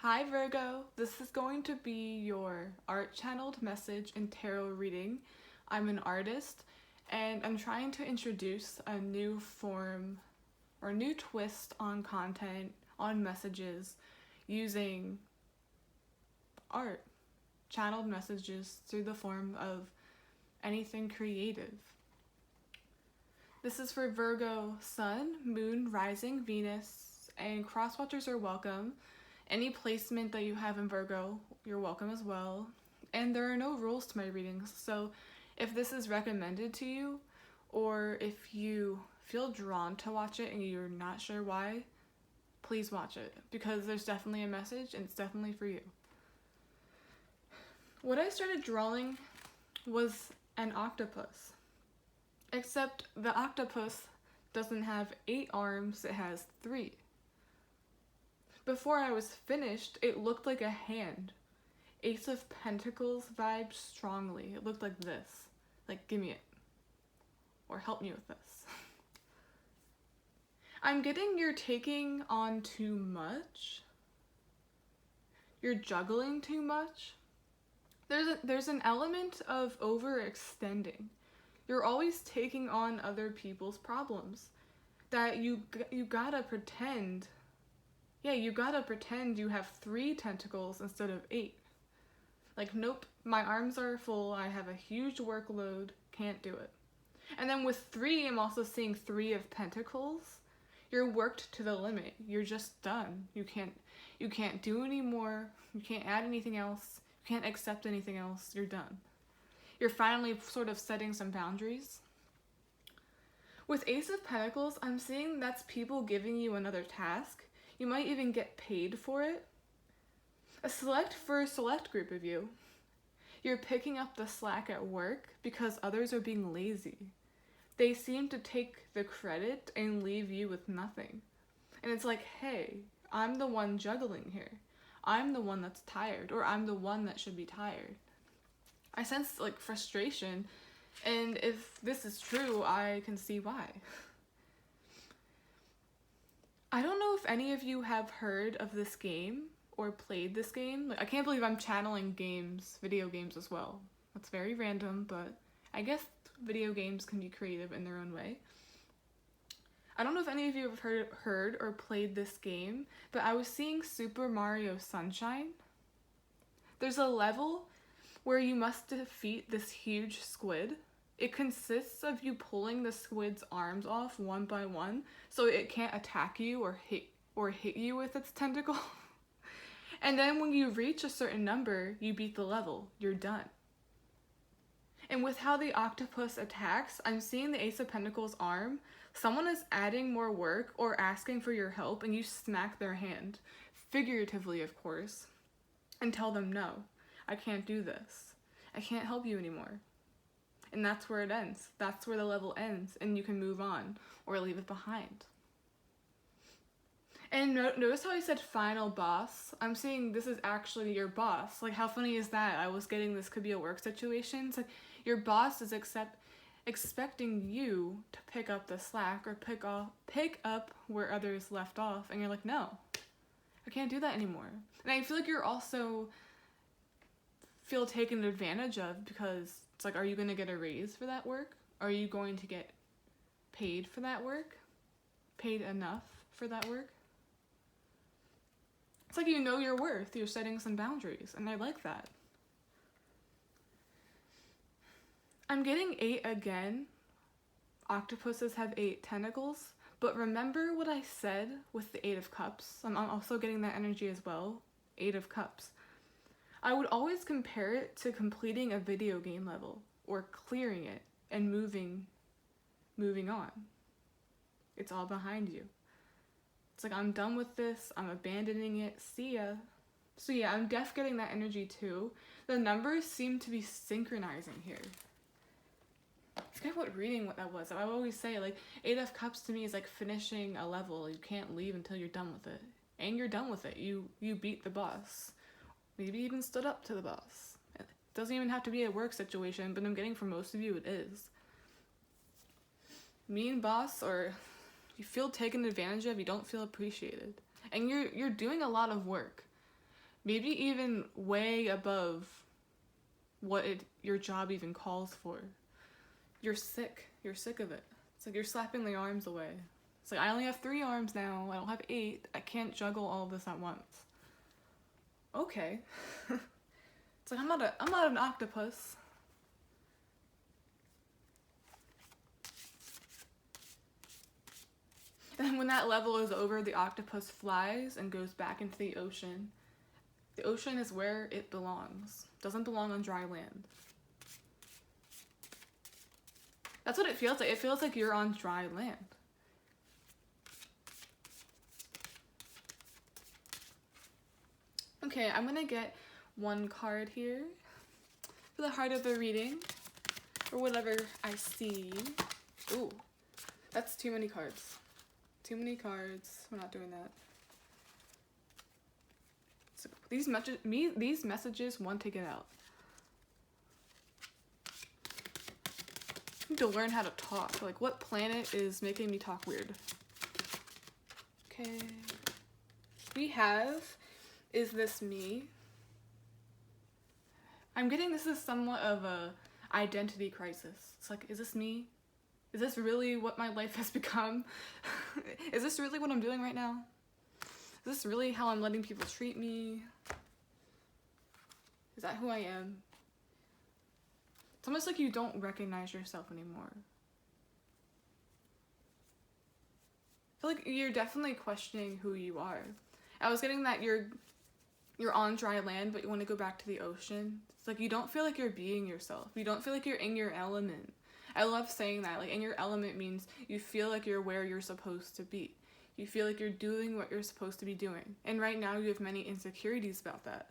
Hi Virgo, this is going to be your art channeled message and tarot reading. I'm an artist and I'm trying to introduce a new form or new twist on content, on messages, using art, channeled messages through the form of anything creative. This is for Virgo, Sun, Moon, Rising, Venus, and cross-watchers are welcome. Any placement that you have in Virgo, you're welcome as well. And there are no rules to my readings, so if this is recommended to you, or if you feel drawn to watch it and you're not sure why, please watch it, because there's definitely a message and it's definitely for you. What I started drawing was an octopus, except the octopus doesn't have 8 arms, it has 3. Before I was finished, it looked like a hand. Ace of Pentacles vibed strongly. It looked like this. Like, give me it. Or help me with this. I'm getting you're taking on too much. You're juggling too much. There's an element of overextending. You're always taking on other people's problems. That you gotta pretend. Yeah, you gotta pretend you have 3 tentacles instead of 8. Like, nope, my arms are full, I have a huge workload, can't do it. And then with 3, I'm also seeing 3 of Pentacles. You're worked to the limit. You're just done. You can't do any more. You can't add anything else. You can't accept anything else. You're done. You're finally sort of setting some boundaries. With Ace of Pentacles, I'm seeing that's people giving you another task. You might even get paid for it. For a select group of you, you're picking up the slack at work because others are being lazy. They seem to take the credit and leave you with nothing. And it's like, hey, I'm the one juggling here. I'm the one that's tired, or I'm the one that should be tired. I sense like frustration, and if this is true, I can see why. I don't know if any of you have heard of this game or played this game. Like, I can't believe I'm channeling games, video games as well. That's very random, but I guess video games can be creative in their own way. I don't know if any of you have heard or played this game, but I was seeing Super Mario Sunshine. There's a level where you must defeat this huge squid. It consists of you pulling the squid's arms off one by one so it can't attack you or hit you with its tentacle. And then when you reach a certain number, you beat the level. You're done. And with how the octopus attacks, I'm seeing the Ace of Pentacles arm. Someone is adding more work or asking for your help, and you smack their hand, figuratively of course, and tell them, no, I can't do this. I can't help you anymore. And that's where it ends. That's where the level ends, and you can move on or leave it behind. And notice how I said final boss? I'm seeing this is actually your boss. Like, how funny is that? I was getting this could be a work situation. It's like your boss is expecting you to pick up the slack or pick up where others left off, and you're like, no, I can't do that anymore. And I feel like you're also feel taken advantage of, because it's like, are you going to get a raise for that work? Are you going to get paid for that work? Paid enough for that work? It's like, you know your worth. You're setting some boundaries, and I like that. I'm getting 8 again. Octopuses have 8 tentacles, but remember what I said with the 8 of Cups? I'm also getting that energy as well. 8 of Cups. I would always compare it to completing a video game level, or clearing it and moving on. It's all behind you. It's like, I'm done with this, I'm abandoning it, see ya. So yeah, I'm getting that energy too. The numbers seem to be synchronizing here. I forget what that was. I always say, like, 8 of Cups to me is like finishing a level. You can't leave until you're done with it. And you're done with it. You beat the boss. Maybe even stood up to the boss. It doesn't even have to be a work situation, but I'm getting for most of you it is. Mean boss, or you feel taken advantage of, you don't feel appreciated. And you're doing a lot of work. Maybe even way above what your job even calls for. You're sick. You're sick of it. It's like you're slapping the arms away. It's like, I only have 3 arms now. I don't have 8. I can't juggle all of this at once. Okay. It's like, I'm not an octopus. And when that level is over, the octopus flies and goes back into the ocean. The ocean is where it belongs. It doesn't belong on dry land. That's what it feels like. It feels like you're on dry land. Okay, I'm gonna get one card here for the heart of the reading, or whatever I see. Ooh, that's too many cards. Too many cards. We're not doing that. So these messages want to get out. I need to learn how to talk. Like, what planet is making me talk weird? Okay. We have, is this me? I'm getting this is somewhat of a identity crisis. It's like, is this me? Is this really what my life has become? Is this really what I'm doing right now? Is this really how I'm letting people treat me? Is that who I am? It's almost like you don't recognize yourself anymore. I feel like you're definitely questioning who you are. I was getting that you're on dry land, but you want to go back to the ocean. It's like you don't feel like you're being yourself. You don't feel like you're in your element. I love saying that. Like, in your element means you feel like you're where you're supposed to be. You feel like you're doing what you're supposed to be doing. And right now you have many insecurities about that.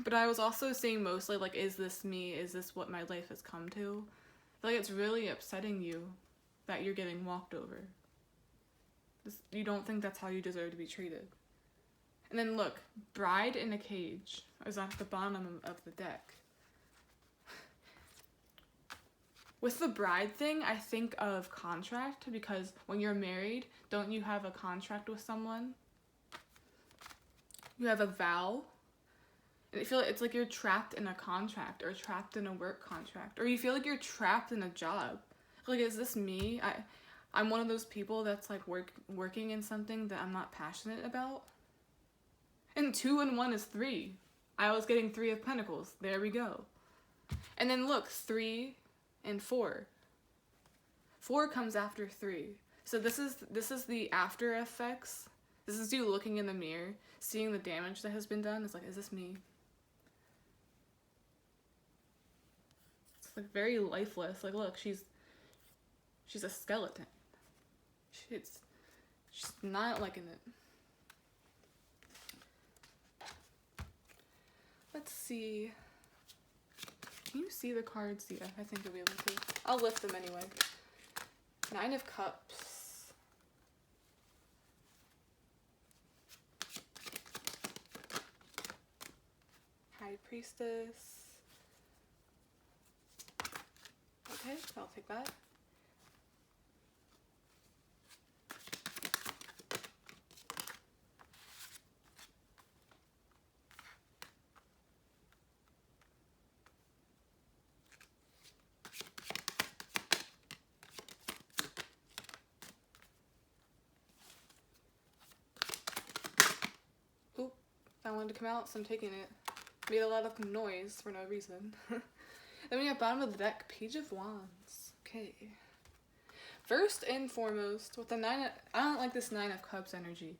But I was also saying mostly, like, is this me? Is this what my life has come to? I feel like it's really upsetting you that you're getting walked over. You don't think that's how you deserve to be treated. And then look, bride in a cage is at the bottom of the deck. With the bride thing, I think of contract, because when you're married, don't you have a contract with someone? You have a vow. And I feel like it's like you're trapped in a contract, or trapped in a work contract, or you feel like you're trapped in a job. Like, is this me? I'm one of those people that's like working in something that I'm not passionate about. And 2 and 1 is 3. I was getting 3 of Pentacles. There we go. And then look, 3 and 4. 4 comes after 3. So this is the after effects. This is you looking in the mirror, seeing the damage that has been done. It's like, is this me? It's like very lifeless. Like, look, she's a skeleton. She's not liking it. Let's see. Can you see the cards? Yeah, I think you'll be able to. I'll lift them anyway. 9 of Cups. High Priestess. Okay, I'll take that. I wanted to come out, so I'm taking it. Made a lot of noise for no reason. Then we have bottom of the deck, Page of Wands. Okay. First and foremost, with the 9 of, I don't like this 9 of Cups energy.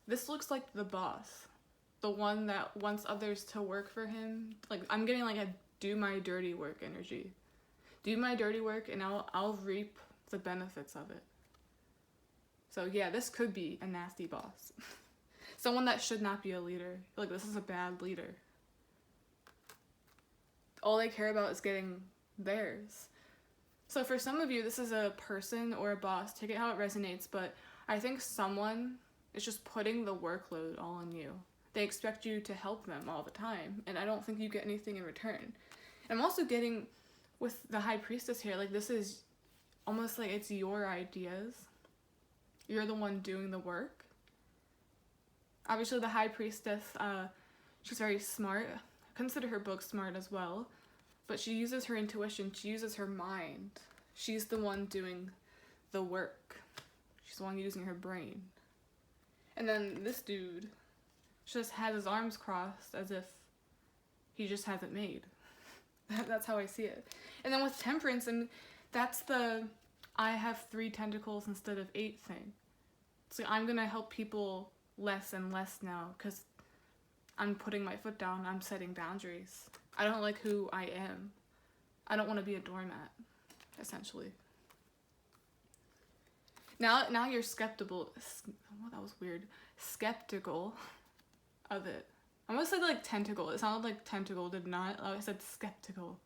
This looks like the boss. The one that wants others to work for him. Like, I'm getting like a do my dirty work energy. Do my dirty work and I'll reap the benefits of it. So yeah, this could be a nasty boss. Someone that should not be a leader. Like, this is a bad leader. All they care about is getting theirs. So for some of you, this is a person or a boss. Take it how it resonates, but I think someone is just putting the workload all on you. They expect you to help them all the time, and I don't think you get anything in return. I'm also getting, with the High Priestess here, like, this is almost like it's your ideas. You're the one doing the work. Obviously, the High Priestess, she's very smart. I consider her book smart as well. But she uses her intuition. She uses her mind. She's the one doing the work. She's the one using her brain. And then this dude just has his arms crossed as if he just hasn't made. That's how I see it. And then with Temperance, and that's the I have 3 tentacles instead of 8 thing. So I'm going to help people less and less now because I'm putting my foot down. I'm setting boundaries. I don't like who I am. I don't want to be a doormat, essentially. Now you're skeptical. Oh, that was weird. Skeptical of it. I almost said like tentacle. It sounded like tentacle, did not. I said skeptical.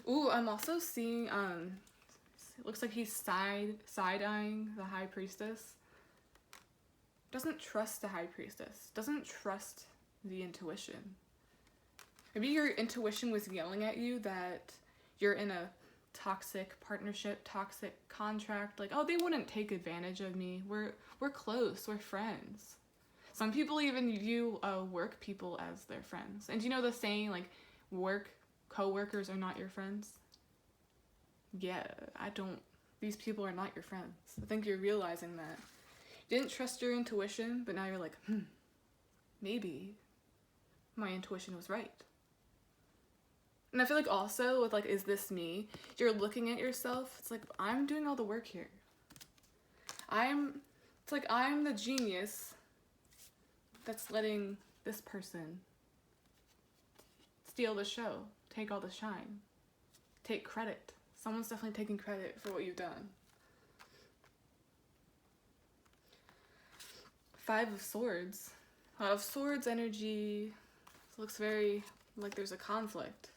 Ooh, I'm also seeing, it looks like he's side-eyeing the High Priestess. Doesn't trust the High Priestess. Doesn't trust the intuition. Maybe your intuition was yelling at you that you're in a toxic partnership, toxic contract. Like, oh, they wouldn't take advantage of me. We're close. We're friends. Some people even view work people as their friends. And do you know the saying, like, co-workers are not your friends? Yeah, these people are not your friends. I think you're realizing that. You didn't trust your intuition, but now you're like, maybe my intuition was right. And I feel like also with like, is this me? You're looking at yourself. It's like, I'm doing all the work here. I'm the genius that's letting this person steal the show, take all the shine, take credit. Someone's definitely taking credit for what you've done. 5 of Swords. A lot of Swords energy. It looks very like there's a conflict.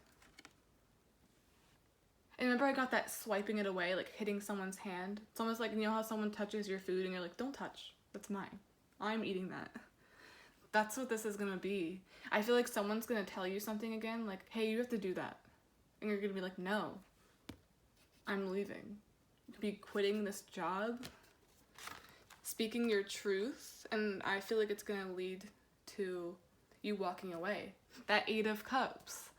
And remember I got that swiping it away, like hitting someone's hand? It's almost like, you know how someone touches your food and you're like, don't touch, that's mine. I'm eating that. That's what this is gonna be. I feel like someone's gonna tell you something again, like, hey, you have to do that. And you're gonna be like, no, I'm leaving. Be quitting this job, speaking your truth, and I feel like it's gonna lead to you walking away. That 8 of Cups.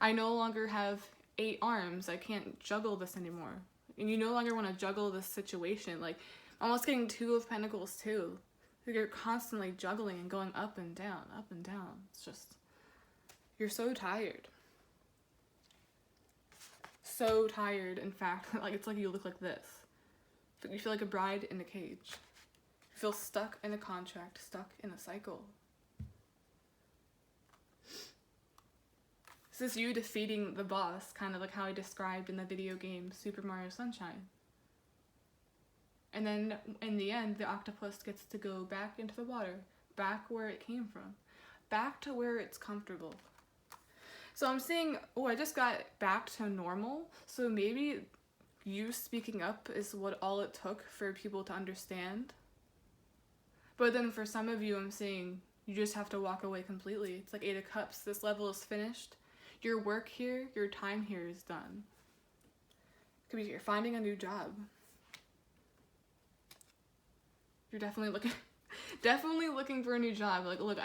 I no longer have 8 arms. I can't juggle this anymore. And you no longer want to juggle this situation. Like, almost getting 2 of Pentacles too. You're constantly juggling and going up and down, up and down. It's just, you're so tired. So tired, in fact. Like, it's like you look like this. You feel like a bride in a cage. You feel stuck in a contract, stuck in a cycle. This is you defeating the boss, kind of like how I described in the video game Super Mario Sunshine. And then, in the end, the octopus gets to go back into the water, back where it came from, back to where it's comfortable. So I'm seeing, oh, I just got back to normal, so maybe you speaking up is what all it took for people to understand. But then for some of you, I'm seeing you just have to walk away completely. It's like 8 of Cups, this level is finished. Your work here, your time here is done. Could be you're finding a new job. You're definitely looking for a new job. Like, look,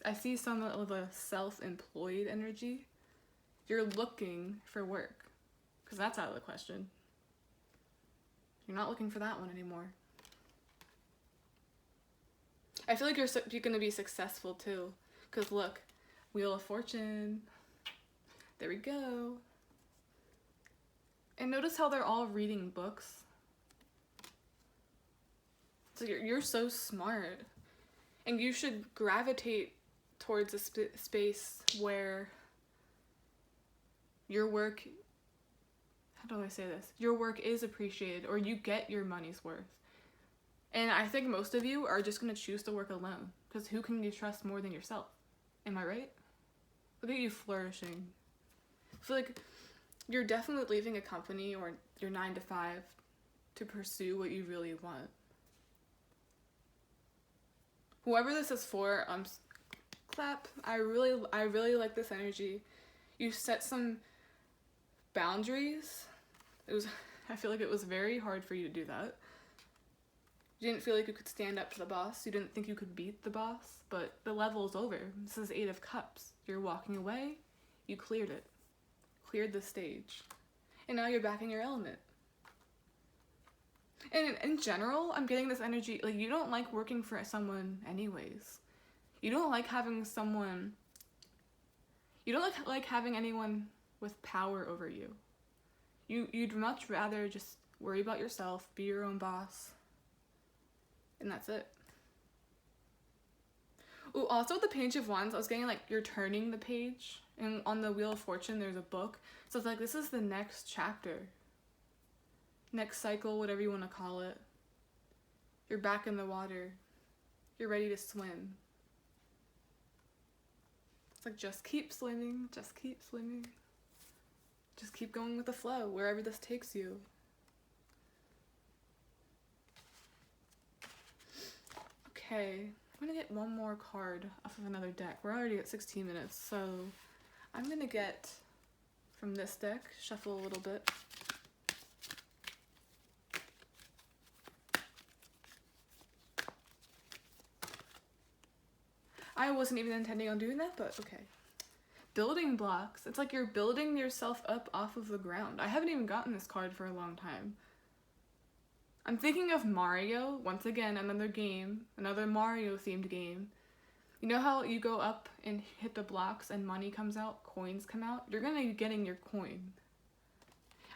I see some of the self-employed energy. You're looking for work, because that's out of the question. You're not looking for that one anymore. I feel like you're going to be successful too, because look, Wheel of Fortune. There we go. And notice how they're all reading books. So you're so smart. And you should gravitate towards a space where your work, how do I say this? Your work is appreciated, or you get your money's worth. And I think most of you are just going to choose to work alone, because who can you trust more than yourself? Am I right? Look at you flourishing. I feel like you're definitely leaving a company or your 9 to 5 to pursue what you really want. Whoever this is for, clap. I really like this energy. You set some boundaries. I feel like it was very hard for you to do that. You didn't feel like you could stand up to the boss. You didn't think you could beat the boss, but the level's over. This is 8 of Cups. You're walking away. You cleared it. Cleared the stage. And now you're back in your element. And in general, I'm getting this energy, like, you don't like working for someone anyways. You don't like having someone, you don't like having anyone with power over you. You'd much rather just worry about yourself, be your own boss, and that's it. Ooh, also the Page of Wands, I was getting like, you're turning the page, and on the Wheel of Fortune, there's a book. So it's like, this is the next chapter. Next cycle, whatever you want to call it. You're back in the water. You're ready to swim. It's like, just keep swimming, just keep swimming. Just keep going with the flow, wherever this takes you. Okay, I'm gonna get one more card off of another deck. We're already at 16 minutes, so I'm gonna get from this deck, shuffle a little bit. I wasn't even intending on doing that, but okay. Building blocks. It's like you're building yourself up off of the ground. I haven't even gotten this card for a long time. I'm thinking of Mario. Once again, another game. Another Mario-themed game. You know how you go up and hit the blocks and money comes out? Coins come out? You're gonna be getting your coin.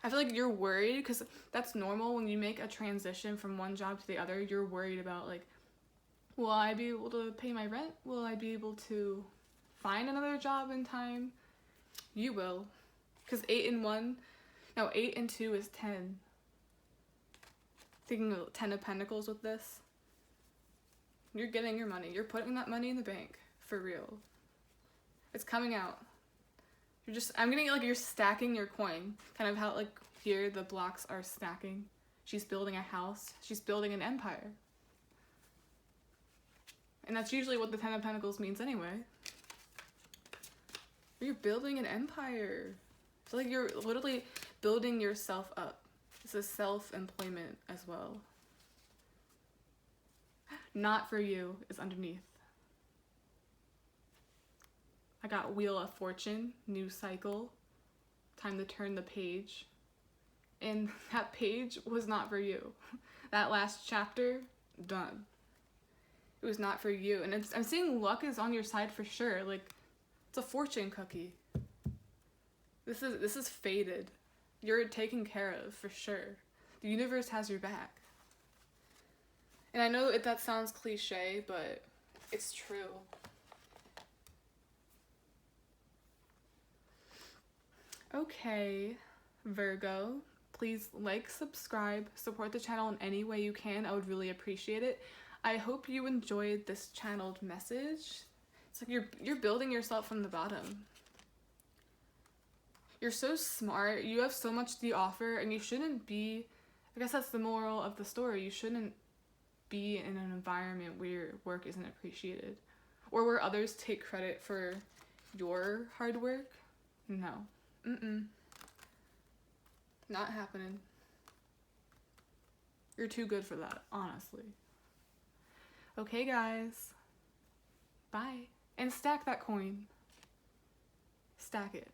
I feel like you're worried, because that's normal when you make a transition from one job to the other. You're worried about, like, will I be able to pay my rent? Will I be able to find another job in time? You will. Because 8 and 2 is 10. Thinking of 10 of Pentacles with this. You're getting your money. You're putting that money in the bank. For real. It's coming out. I'm getting like you're stacking your coin. Kind of how like here the blocks are stacking. She's building a house. She's building an empire. And that's usually what the 10 of Pentacles means anyway. You're building an empire. It's like you're literally building yourself up. This is self-employment as well. Not for you is underneath. I got Wheel of Fortune, new cycle, time to turn the page. And that page was not for you. That last chapter, done. It was not for you. And I'm seeing luck is on your side for sure. Like, it's a fortune cookie. This is fated. You're taken care of for sure. The universe has your back. And I know that sounds cliche, but it's true. Okay, Virgo, please like, subscribe, support the channel in any way you can. I would really appreciate it. I hope you enjoyed this channeled message. It's like you're building yourself from the bottom. You're so smart. You have so much to offer, and you shouldn't be, I guess that's the moral of the story. You shouldn't be in an environment where your work isn't appreciated or where others take credit for your hard work. No. Not happening. You're too good for that, honestly. Okay, guys. Bye. And stack that coin. Stack it.